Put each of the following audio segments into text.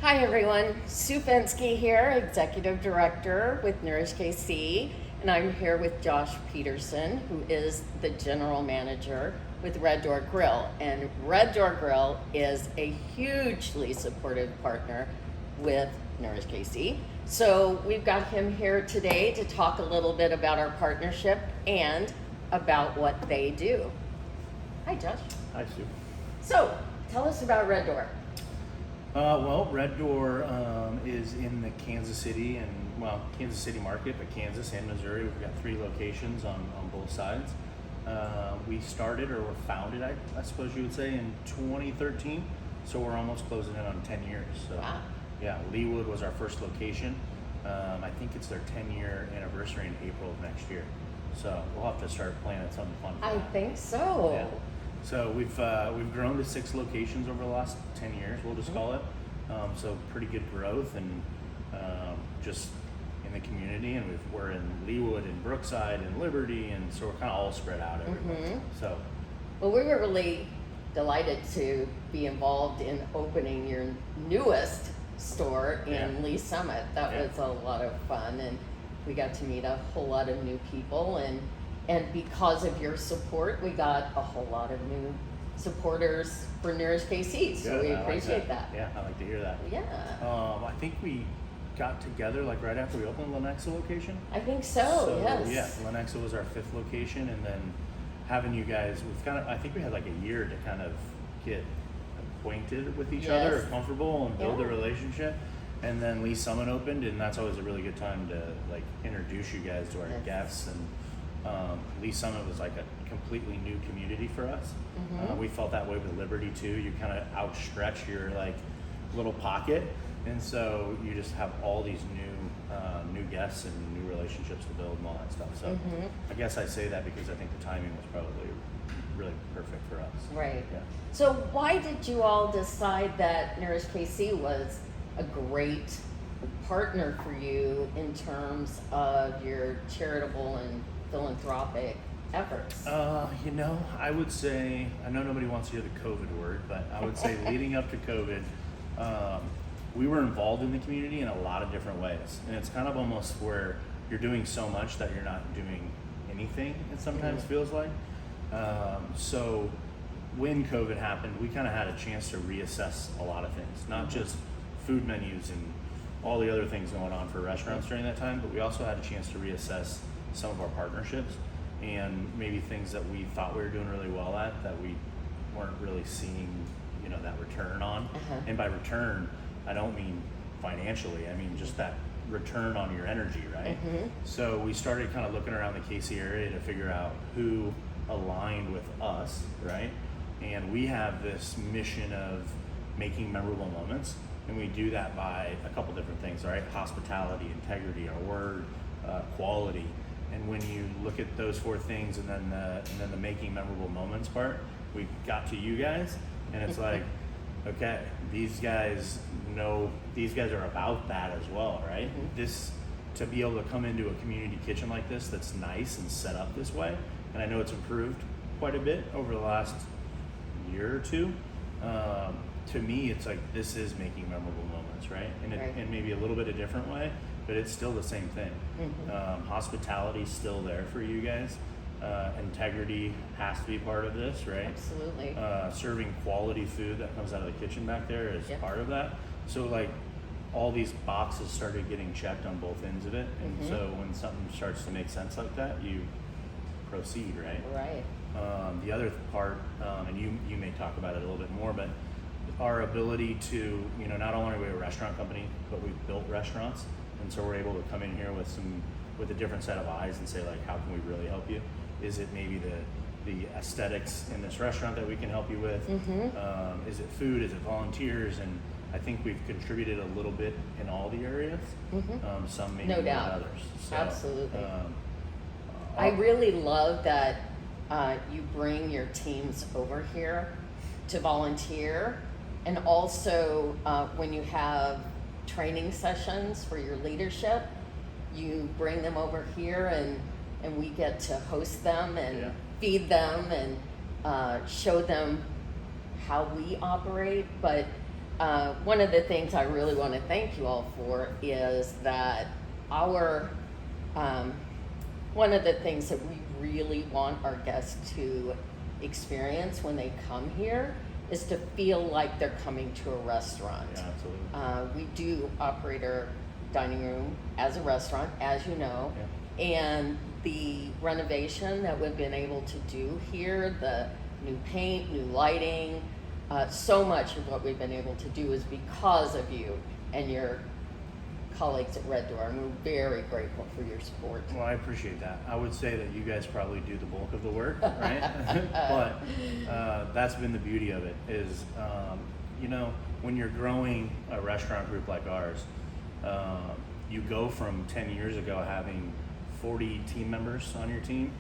Hi everyone, Sue Fensky here, Executive Director with NourishKC, and I'm here with Josh Pedersen, who is the General Manager with Red Door Grill. And Red Door Grill is a hugely supportive partner with NourishKC. So we've got him here today to talk a little bit about our partnership and about what they do. Hi Josh. Hi Sue. So tell us about Red Door. Well, Red Door is in the Kansas City market, but Kansas and Missouri. We've got 3 locations on both sides. We started or were founded, I suppose you would say, in 2013. So we're almost closing in on 10 years. So, wow. Yeah, Leawood was our first location. I think it's their 10-year anniversary in April of next year. So we'll have to start planning something fun for I that. think so. Yeah. So we've grown to 6 locations over the last 10 years, we'll just call it. So pretty good growth and just in the community, and we're in Leawood and Brookside and Liberty, and so we're kind of all spread out everywhere. So, Well, we were really delighted to be involved in opening your newest store in Lee Summit. That was a lot of fun, and we got to meet a whole lot of new people, and because of your support, we got a whole lot of new supporters for NourishKC, so we appreciate that. Yeah, I like to hear that. Yeah. I think we got together like right after we opened the Lenexa location. I think so, yes. Yeah, Lenexa was our 5th location, and then having you guys, I think we had like a year to kind of get acquainted with each other, or comfortable, and build a relationship. And then Lee Summit opened, and that's always a really good time to like introduce you guys to our guests. And Lee Summit was like a completely new community for us. We felt that way with Liberty too. You kind of outstretch your like little pocket, and so you just have all these new guests and new relationships to build and all that stuff. So I guess I say that because I think the timing was probably really perfect for us. Right. Yeah. So why did you all decide that NourishKC was a great partner for you in terms of your charitable and philanthropic efforts? I would say, I know nobody wants to hear the COVID word, but I would say leading up to COVID, we were involved in the community in a lot of different ways. And it's kind of almost where you're doing so much that you're not doing anything, it sometimes feels like. So when COVID happened, we kind of had a chance to reassess a lot of things, not just food menus and all the other things going on for restaurants during that time, but we also had a chance to reassess some of our partnerships and maybe things that we thought we were doing really well at that we weren't really seeing, that return on. And by return, I don't mean financially, I mean just that return on your energy, right? So we started kind of looking around the KC area to figure out who aligned with us, right? And we have this mission of making memorable moments, and we do that by a couple different things, right? Hospitality, integrity, our word, quality. And when you look at those 4 things, and then the making memorable moments part, we got to you guys, and it's like, okay, these guys are about that as well, right? This, to be able to come into a community kitchen like this that's nice and set up this way, and I know it's improved quite a bit over the last year or 2. To me, it's like this is making memorable moments, right? And maybe a little bit a different way, but it's still the same thing. Hospitality's still there for you guys. Integrity has to be part of this, right? Absolutely. Serving quality food that comes out of the kitchen back there is part of that. So like all these boxes started getting checked on both ends of it. And so when something starts to make sense like that, you proceed, right? Right. The other part, and you may talk about it a little bit more, but our ability to, not only are we a restaurant company, but we've built restaurants, and so we're able to come in here with a different set of eyes and say like, how can we really help you? Is it maybe the aesthetics in this restaurant that we can help you with? Is it food? Is it volunteers? And I think we've contributed a little bit in all the areas. Some maybe more than others. So, absolutely. I really love that you bring your teams over here to volunteer, and also when you have training sessions for your leadership, you bring them over here, and we get to host them and feed them and show them how we operate. But one of the things I really want to thank you all for is that one of the things that we really want our guests to experience when they come here is to feel like they're coming to a restaurant. Yeah, absolutely. We do operate our dining room as a restaurant, as you know, and the renovation that we've been able to do here, the new paint, new lighting, so much of what we've been able to do is because of you and your colleagues at Red Door, and we're very grateful for your support. Well, I appreciate that. I would say that you guys probably do the bulk of the work, right? But that's been the beauty of it is, you know, when you're growing a restaurant group like ours, you go from 10 years ago having 40 team members on your team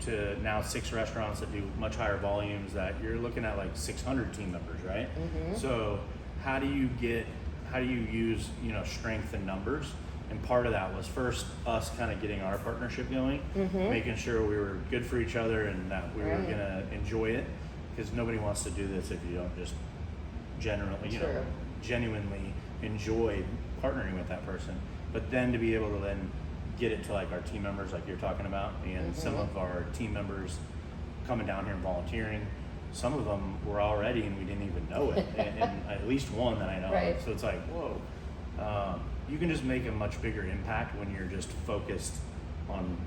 to now 6 restaurants that do much higher volumes that you're looking at like 600 team members, right? Mm-hmm. So how do you use, you know, strength in numbers? And part of that was first us kind of getting our partnership going, making sure we were good for each other and that we were going to enjoy it, because nobody wants to do this if you don't just genuinely enjoy partnering with that person. But then to be able to then get it to like our team members like you're talking about, and some of our team members coming down here and volunteering. Some of them were already and we didn't even know it, and at least one that I know Right. of. So it's like, whoa, you can just make a much bigger impact when you're just focused on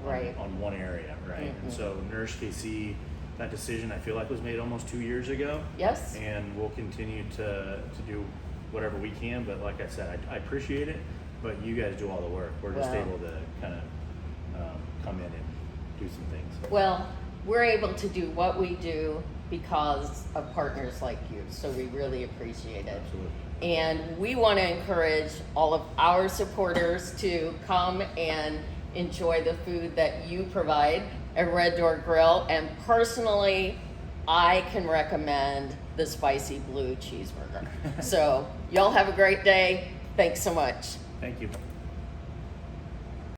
one area, right? And so NourishKC, that decision I feel like was made almost 2 years ago. Yes. And we'll continue to do whatever we can, but like I said, I appreciate it, but you guys do all the work. We're just able to kind of come in and do some things. Well, we're able to do what we do because of partners like you, so we really appreciate it. Absolutely. And we want to encourage all of our supporters to come and enjoy the food that you provide at Red Door Grill. And personally, I can recommend the spicy blue cheeseburger. So y'all have a great day. Thanks so much. Thank you.